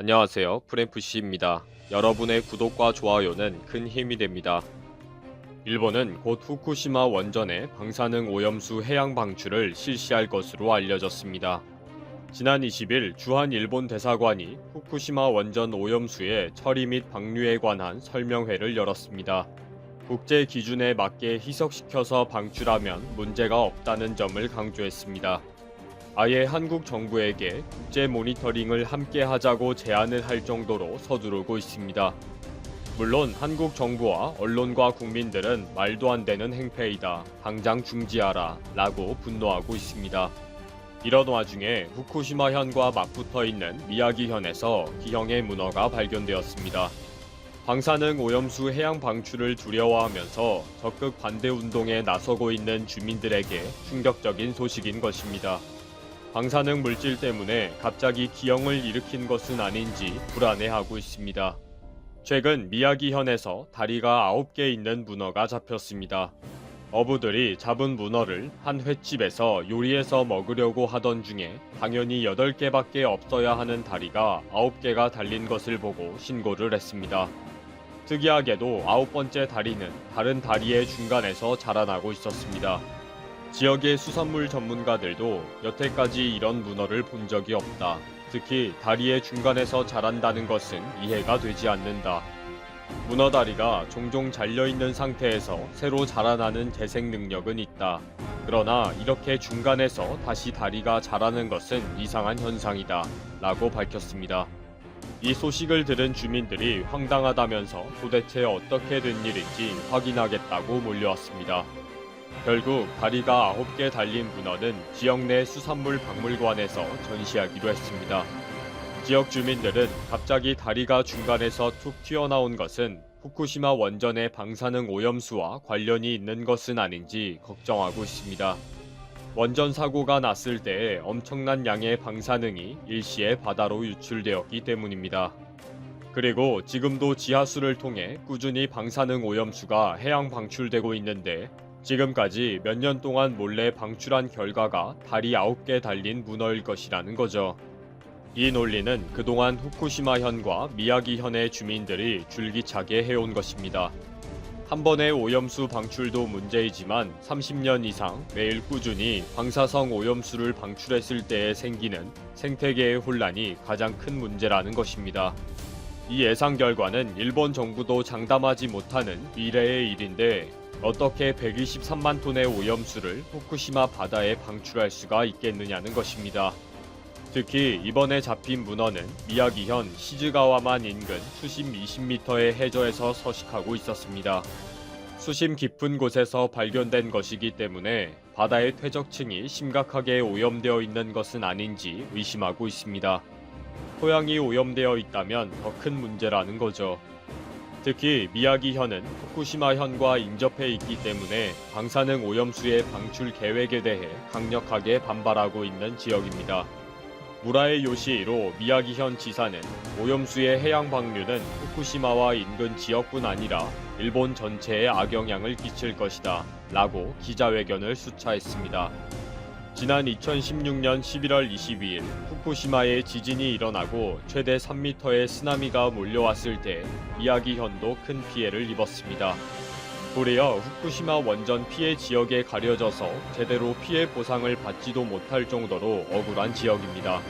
안녕하세요. 프랭프시입니다. 여러분의 구독과 좋아요는 큰 힘이 됩니다. 일본은 곧 후쿠시마 원전의 방사능 오염수 해양 방출을 실시할 것으로 알려졌습니다. 지난 20일 주한 일본 대사관이 후쿠시마 원전 오염수의 처리 및 방류에 관한 설명회를 열었습니다. 국제 기준에 맞게 희석시켜서 방출하면 문제가 없다는 점을 강조했습니다. 아예 한국 정부에게 국제 모니터링을 함께 하자고 제안을 할 정도로 서두르고 있습니다. 물론 한국 정부와 언론과 국민들은 말도 안 되는 행패이다. 당장 중지하라. 라고 분노하고 있습니다. 이런 와중에 후쿠시마현과 맞붙어 있는 미야기현에서 기형의 문어가 발견되었습니다. 방사능 오염수 해양 방출을 두려워하면서 적극 반대 운동에 나서고 있는 주민들에게 충격적인 소식인 것입니다. 방사능 물질 때문에 갑자기 기형을 일으킨 것은 아닌지 불안해하고 있습니다. 최근 미야기현에서 다리가 9개 있는 문어가 잡혔습니다. 어부들이 잡은 문어를 한 횟집에서 요리해서 먹으려고 하던 중에 당연히 8개밖에 없어야 하는 다리가 9개가 달린 것을 보고 신고를 했습니다. 특이하게도 9번째 다리는 다른 다리의 중간에서 자라나고 있었습니다. 지역의 수산물 전문가들도 여태까지 이런 문어를 본 적이 없다. 특히 다리의 중간에서 자란다는 것은 이해가 되지 않는다. 문어 다리가 종종 잘려있는 상태에서 새로 자라나는 재생 능력은 있다. 그러나 이렇게 중간에서 다시 다리가 자라는 것은 이상한 현상이다. 라고 밝혔습니다. 이 소식을 들은 주민들이 황당하다면서 도대체 어떻게 된 일인지 확인하겠다고 몰려왔습니다. 결국 다리가 9개 달린 문어는 지역 내 수산물 박물관에서 전시하기로 했습니다. 지역 주민들은 갑자기 다리가 중간에서 툭 튀어나온 것은 후쿠시마 원전의 방사능 오염수와 관련이 있는 것은 아닌지 걱정하고 있습니다. 원전 사고가 났을 때에 엄청난 양의 방사능이 일시에 바다로 유출되었기 때문입니다. 그리고 지금도 지하수를 통해 꾸준히 방사능 오염수가 해양 방출되고 있는데 지금까지 몇 년 동안 몰래 방출한 결과가 다리 9개 달린 문어일 것이라는 거죠. 이 논리는 그동안 후쿠시마현과 미야기현의 주민들이 줄기차게 해온 것입니다. 한 번의 오염수 방출도 문제이지만 30년 이상 매일 꾸준히 방사성 오염수를 방출했을 때에 생기는 생태계의 혼란이 가장 큰 문제라는 것입니다. 이 예상 결과는 일본 정부도 장담하지 못하는 미래의 일인데 어떻게 123만 톤의 오염수를 후쿠시마 바다에 방출할 수가 있겠느냐는 것입니다. 특히 이번에 잡힌 문어는 미야기현 시즈가와만 인근 수심 20m의 해저에서 서식하고 있었습니다. 수심 깊은 곳에서 발견된 것이기 때문에 바다의 퇴적층이 심각하게 오염되어 있는 것은 아닌지 의심하고 있습니다. 토양이 오염되어 있다면 더 큰 문제라는 거죠. 특히 미야기현은 후쿠시마현과 인접해 있기 때문에 방사능 오염수의 방출 계획에 대해 강력하게 반발하고 있는 지역입니다. 무라에 요시히로 미야기현 지사는 오염수의 해양 방류는 후쿠시마와 인근 지역뿐 아니라 일본 전체에 악영향을 끼칠 것이다 라고 기자회견을 수차했습니다. 지난 2016년 11월 22일 후쿠시마에 지진이 일어나고 최대 3m의 쓰나미가 몰려왔을 때 미야기현도 큰 피해를 입었습니다. 도리어 후쿠시마 원전 피해 지역에 가려져서 제대로 피해 보상을 받지도 못할 정도로 억울한 지역입니다.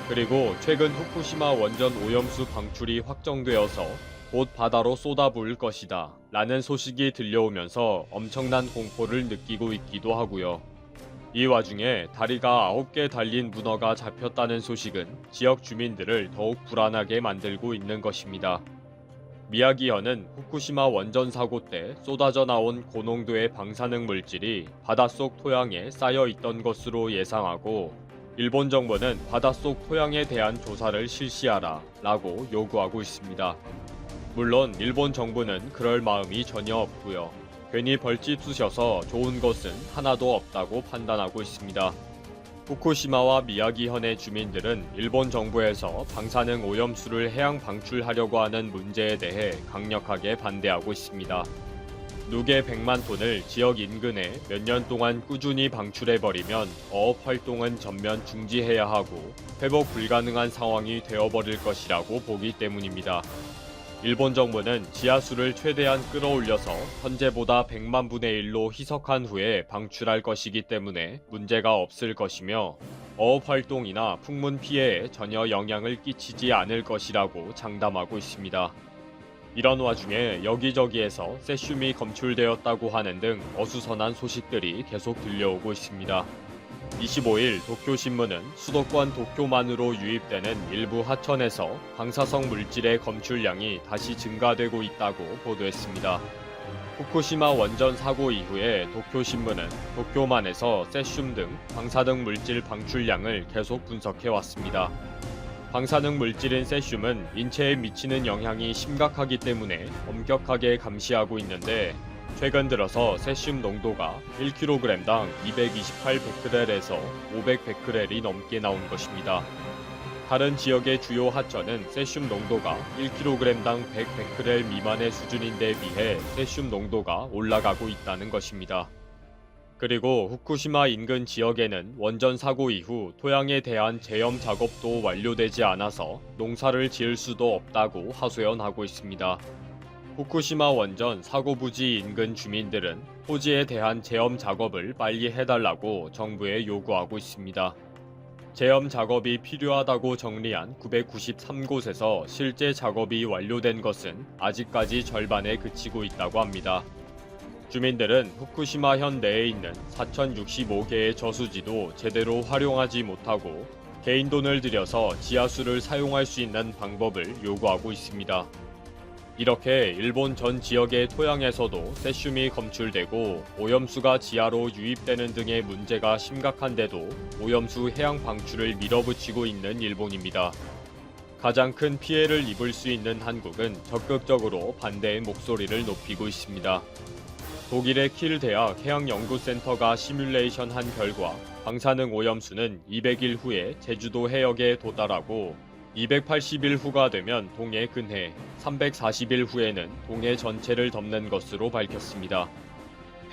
그리고 최근 후쿠시마 원전 오염수 방출이 확정되어서 곧 바다로 쏟아부을 것이다 라는 소식이 들려오면서 엄청난 공포를 느끼고 있기도 하고요. 이 와중에 다리가 9개 달린 문어가 잡혔다는 소식은 지역 주민들을 더욱 불안하게 만들고 있는 것입니다. 미야기현은 후쿠시마 원전 사고 때 쏟아져 나온 고농도의 방사능 물질이 바닷속 토양에 쌓여 있던 것으로 예상하고 일본 정부는 바닷속 토양에 대한 조사를 실시하라 라고 요구하고 있습니다. 물론 일본 정부는 그럴 마음이 전혀 없고요. 괜히 벌집 쑤셔서 좋은 것은 하나도 없다고 판단하고 있습니다. 후쿠시마와 미야기현의 주민들은 일본 정부에서 방사능 오염수를 해양 방출하려고 하는 문제에 대해 강력하게 반대하고 있습니다. 누계 100만 톤을 지역 인근에 몇 년 동안 꾸준히 방출해버리면 어업 활동은 전면 중지해야 하고 회복 불가능한 상황이 되어버릴 것이라고 보기 때문입니다. 일본 정부는 지하수를 최대한 끌어올려서 현재보다 100만 분의 1로 희석한 후에 방출할 것이기 때문에 문제가 없을 것이며 어업 활동이나 풍문 피해에 전혀 영향을 끼치지 않을 것이라고 장담하고 있습니다. 이런 와중에 여기저기에서 세슘이 검출되었다고 하는 등 어수선한 소식들이 계속 들려오고 있습니다. 25일 도쿄신문은 수도권 도쿄만으로 유입되는 일부 하천에서 방사성 물질의 검출량이 다시 증가되고 있다고 보도했습니다. 후쿠시마 원전 사고 이후에 도쿄신문은 도쿄만에서 세슘 등 방사능 물질 방출량을 계속 분석해왔습니다. 방사능 물질인 세슘은 인체에 미치는 영향이 심각하기 때문에 엄격하게 감시하고 있는데 최근 들어서 세슘 농도가 1kg당 228베크렐에서 500베크렐이 넘게 나온 것입니다. 다른 지역의 주요 하천은 세슘 농도가 1kg당 100베크렐 미만의 수준인데 비해 세슘 농도가 올라가고 있다는 것입니다. 그리고 후쿠시마 인근 지역에는 원전 사고 이후 토양에 대한 제염 작업도 완료되지 않아서 농사를 지을 수도 없다고 하소연하고 있습니다. 후쿠시마 원전 사고 부지 인근 주민들은 토지에 대한 제염 작업을 빨리 해달라고 정부에 요구하고 있습니다. 제염 작업이 필요하다고 정리한 993곳에서 실제 작업이 완료된 것은 아직까지 절반에 그치고 있다고 합니다. 주민들은 후쿠시마현 내에 있는 4065개의 저수지도 제대로 활용하지 못하고 개인 돈을 들여서 지하수를 사용할 수 있는 방법을 요구하고 있습니다. 이렇게 일본 전 지역의 토양에서도 세슘이 검출되고 오염수가 지하로 유입되는 등의 문제가 심각한데도 오염수 해양 방출을 밀어붙이고 있는 일본입니다. 가장 큰 피해를 입을 수 있는 한국은 적극적으로 반대의 목소리를 높이고 있습니다. 독일의 킬 대학 해양연구센터가 시뮬레이션 한 결과 방사능 오염수는 200일 후에 제주도 해역에 도달하고 280일 후가 되면 동해 근해, 340일 후에는 동해 전체를 덮는 것으로 밝혔습니다.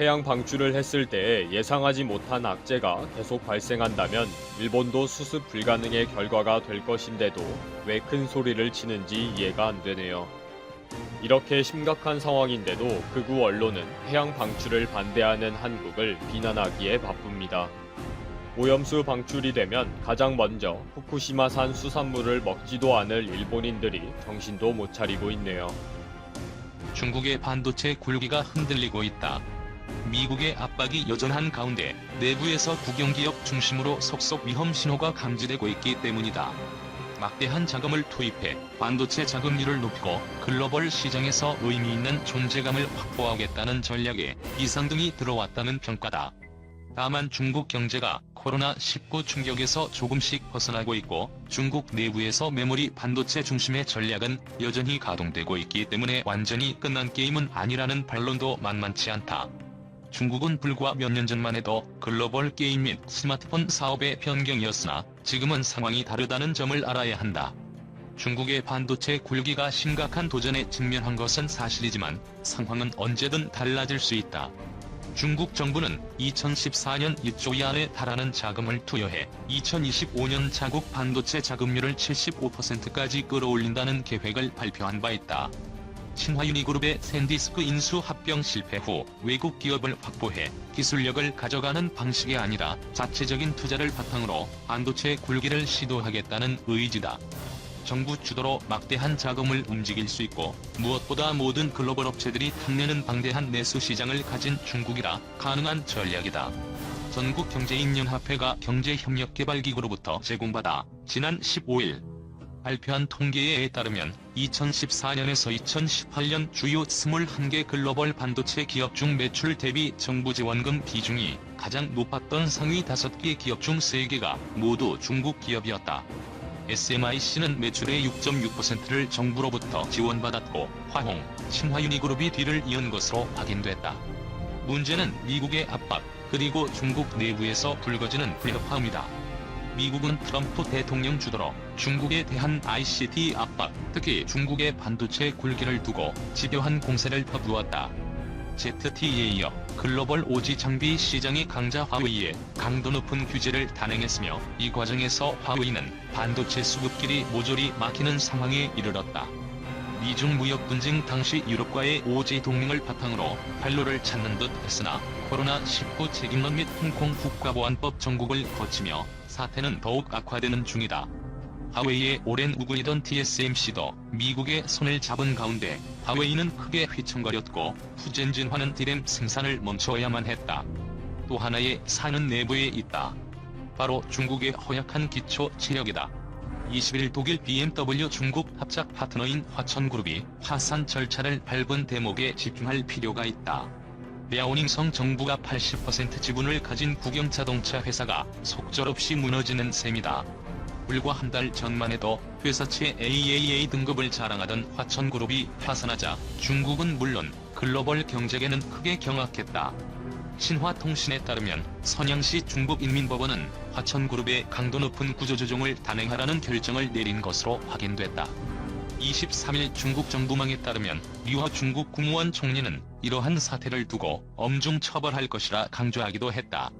해양 방출을 했을 때 예상하지 못한 악재가 계속 발생한다면 일본도 수습 불가능의 결과가 될 것인데도 왜 큰 소리를 치는지 이해가 안 되네요. 이렇게 심각한 상황인데도 극우 언론은 해양 방출을 반대하는 한국을 비난하기에 바쁩니다. 오염수 방출이 되면 가장 먼저 후쿠시마산 수산물을 먹지도 않을 일본인들이 정신도 못 차리고 있네요. 중국의 반도체 굴기가 흔들리고 있다. 미국의 압박이 여전한 가운데 내부에서 국영기업 중심으로 속속 위험 신호가 감지되고 있기 때문이다. 막대한 자금을 투입해 반도체 자금률을 높이고 글로벌 시장에서 의미 있는 존재감을 확보하겠다는 전략에 이상등이 들어왔다는 평가다. 다만 중국 경제가 코로나19 충격에서 조금씩 벗어나고 있고 중국 내부에서 메모리 반도체 중심의 전략은 여전히 가동되고 있기 때문에 완전히 끝난 게임은 아니라는 반론도 만만치 않다. 중국은 불과 몇 년 전만 해도 글로벌 게임 및 스마트폰 사업의 변경이었으나 지금은 상황이 다르다는 점을 알아야 한다. 중국의 반도체 굴기가 심각한 도전에 직면한 것은 사실이지만 상황은 언제든 달라질 수 있다. 중국 정부는 2014년 1조 위안에 달하는 자금을 투여해 2025년 자국 반도체 자금률을 75%까지 끌어올린다는 계획을 발표한 바 있다. 신화유니그룹의 샌디스크 인수 합병 실패 후 외국 기업을 확보해 기술력을 가져가는 방식이 아니라 자체적인 투자를 바탕으로 반도체 굴기를 시도하겠다는 의지다. 정부 주도로 막대한 자금을 움직일 수 있고 무엇보다 모든 글로벌 업체들이 탐내는 방대한 내수 시장을 가진 중국이라 가능한 전략이다. 전국경제인연합회가 경제협력개발기구로부터 제공받아 지난 15일 발표한 통계에 따르면 2014년에서 2018년 주요 21개 글로벌 반도체 기업 중 매출 대비 정부 지원금 비중이 가장 높았던 상위 5개 기업 중 3개가 모두 중국 기업이었다. SMIC는 매출의 6.6%를 정부로부터 지원받았고 화홍, 신화유니그룹이 뒤를 이은 것으로 확인됐다. 문제는 미국의 압박, 그리고 중국 내부에서 불거지는 불협화음이다. 미국은 트럼프 대통령 주도로 중국에 대한 ICT 압박, 특히 중국의 반도체 굴기를 두고 집요한 공세를 퍼부었다. ZTE에 이어 글로벌 오지 장비 시장의 강자 화웨이에 강도 높은 규제를 단행했으며 이 과정에서 화웨이는 반도체 수급길이 모조리 막히는 상황에 이르렀다. 미중 무역 분쟁 당시 유럽과의 오지 동맹을 바탕으로 활로를 찾는 듯 했으나 코로나19 책임론 및 홍콩 국가보안법 정국을 거치며 사태는 더욱 악화되는 중이다. 화웨이의 오랜 우군이던 TSMC도 미국의 손을 잡은 가운데 화웨이는 크게 휘청거렸고 푸젠진화는 D램 생산을 멈춰야만 했다. 또 하나의 사는 내부에 있다. 바로 중국의 허약한 기초 체력이다. 21일 독일 BMW 중국 합작 파트너인 화천그룹이 화산 절차를 밟은 대목에 집중할 필요가 있다. 랴오닝성 정부가 80% 지분을 가진 국영자동차 회사가 속절없이 무너지는 셈이다. 불과 한 달 전만 해도 회사채 AAA 등급을 자랑하던 화천그룹이 파산하자 중국은 물론 글로벌 경제계는 크게 경악했다. 신화통신에 따르면 선양시 중국인민법원은 화천그룹의 강도 높은 구조조정을 단행하라는 결정을 내린 것으로 확인됐다. 23일 중국 정부망에 따르면 류허 중국 국무원 총리는 이러한 사태를 두고 엄중 처벌할 것이라 강조하기도 했다.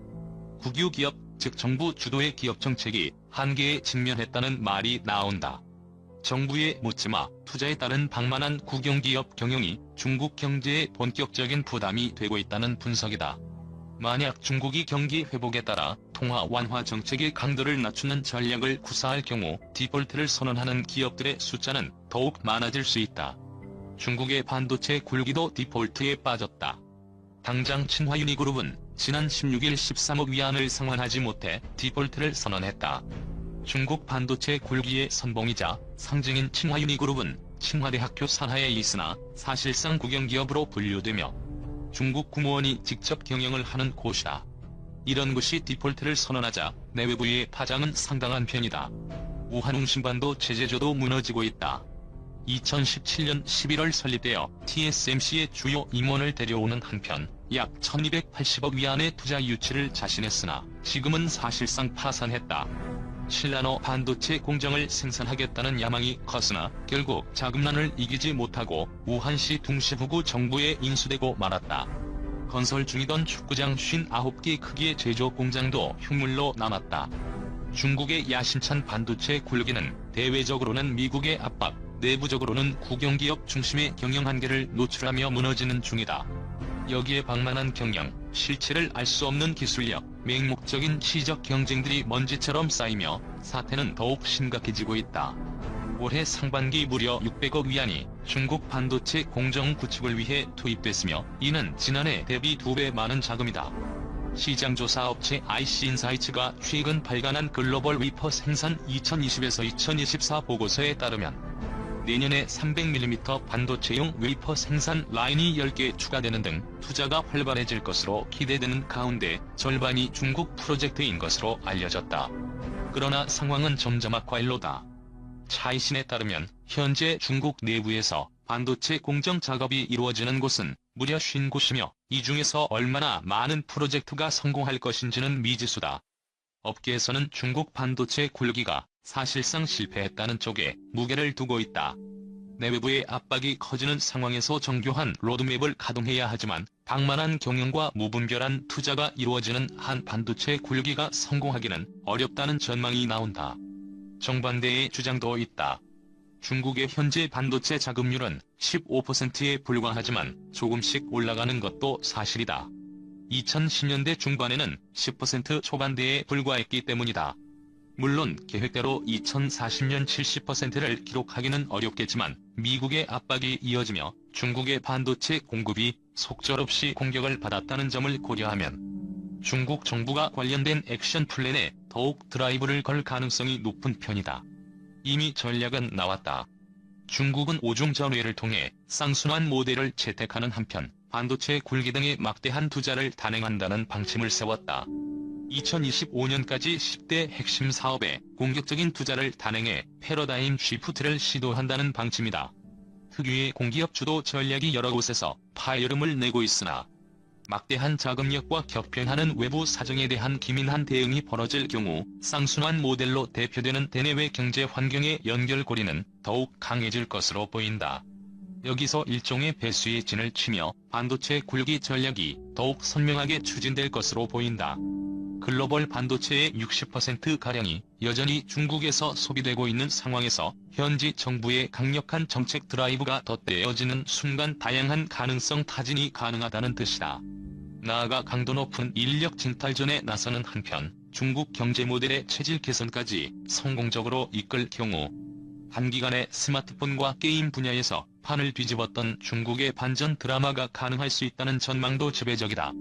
국유 기업, 즉 정부 주도의 기업 정책이 한계에 직면했다는 말이 나온다. 정부의 묻지마 투자에 따른 방만한 국영기업 경영이 중국 경제에 본격적인 부담이 되고 있다는 분석이다. 만약 중국이 경기 회복에 따라 통화 완화 정책의 강도를 낮추는 전략을 구사할 경우 디폴트를 선언하는 기업들의 숫자는 더욱 많아질 수 있다. 중국의 반도체 굴기도 디폴트에 빠졌다. 당장 친화유니그룹은 지난 16일 13억 위안을 상환하지 못해 디폴트를 선언했다. 중국 반도체 굴기의 선봉이자 상징인 친화유니그룹은 친화대학교 산하에 있으나 사실상 국영기업으로 분류되며 중국 국무원이 직접 경영을 하는 곳이다. 이런 곳이 디폴트를 선언하자 내외부의 파장은 상당한 편이다. 우한웅신반도 체제조도 무너지고 있다. 2017년 11월 설립되어 TSMC의 주요 임원을 데려오는 한편 약 1280억 위안의 투자 유치를 자신했으나 지금은 사실상 파산했다. 신라노 반도체 공장을 생산하겠다는 야망이 컸으나 결국 자금난을 이기지 못하고 우한시 둥시부구 정부에 인수되고 말았다. 건설 중이던 축구장 59개 크기의 제조 공장도 흉물로 남았다. 중국의 야심찬 반도체 굴기는 대외적으로는 미국의 압박, 내부적으로는 국영기업 중심의 경영 한계를 노출하며 무너지는 중이다. 여기에 방만한 경영, 실체를 알 수 없는 기술력, 맹목적인 시적 경쟁들이 먼지처럼 쌓이며 사태는 더욱 심각해지고 있다. 올해 상반기 무려 600억 위안이 중국 반도체 공정 구축을 위해 투입됐으며 이는 지난해 대비 2배 많은 자금이다. 시장조사 업체 IC인사이츠가 최근 발간한 글로벌 위퍼 생산 2020에서 2024 보고서에 따르면 내년에 300mm 반도체용 웨이퍼 생산 라인이 10개 추가되는 등 투자가 활발해질 것으로 기대되는 가운데 절반이 중국 프로젝트인 것으로 알려졌다. 그러나 상황은 점점 악화일로다. 차이신에 따르면 현재 중국 내부에서 반도체 공정 작업이 이루어지는 곳은 무려 50곳이며 이 중에서 얼마나 많은 프로젝트가 성공할 것인지는 미지수다. 업계에서는 중국 반도체 굴기가 사실상 실패했다는 쪽에 무게를 두고 있다. 내외부의 압박이 커지는 상황에서 정교한 로드맵을 가동해야 하지만 방만한 경영과 무분별한 투자가 이루어지는 한 반도체 굴기가 성공하기는 어렵다는 전망이 나온다. 정반대의 주장도 있다. 중국의 현재 반도체 자금률은 15%에 불과하지만 조금씩 올라가는 것도 사실이다. 2010년대 중반에는 10% 초반대에 불과했기 때문이다. 물론 계획대로 2040년 70%를 기록하기는 어렵겠지만 미국의 압박이 이어지며 중국의 반도체 공급이 속절없이 공격을 받았다는 점을 고려하면 중국 정부가 관련된 액션 플랜에 더욱 드라이브를 걸 가능성이 높은 편이다. 이미 전략은 나왔다. 중국은 오중 전회를 통해 쌍순환 모델을 채택하는 한편 반도체 굴기 등에 막대한 투자를 단행한다는 방침을 세웠다. 2025년까지 10대 핵심 사업에 공격적인 투자를 단행해 패러다임 쉬프트를 시도한다는 방침이다. 특유의 공기업 주도 전략이 여러 곳에서 파열음을 내고 있으나 막대한 자금력과 격변하는 외부 사정에 대한 기민한 대응이 벌어질 경우 쌍순환 모델로 대표되는 대내외 경제 환경의 연결고리는 더욱 강해질 것으로 보인다. 여기서 일종의 배수의 진을 치며 반도체 굴기 전략이 더욱 선명하게 추진될 것으로 보인다. 글로벌 반도체의 60%가량이 여전히 중국에서 소비되고 있는 상황에서 현지 정부의 강력한 정책 드라이브가 덧대어지는 순간 다양한 가능성 타진이 가능하다는 뜻이다. 나아가 강도 높은 인력 진탈전에 나서는 한편 중국 경제 모델의 체질 개선까지 성공적으로 이끌 경우 단기간에 스마트폰과 게임 분야에서 판을 뒤집었던 중국의 반전 드라마가 가능할 수 있다는 전망도 지배적이다.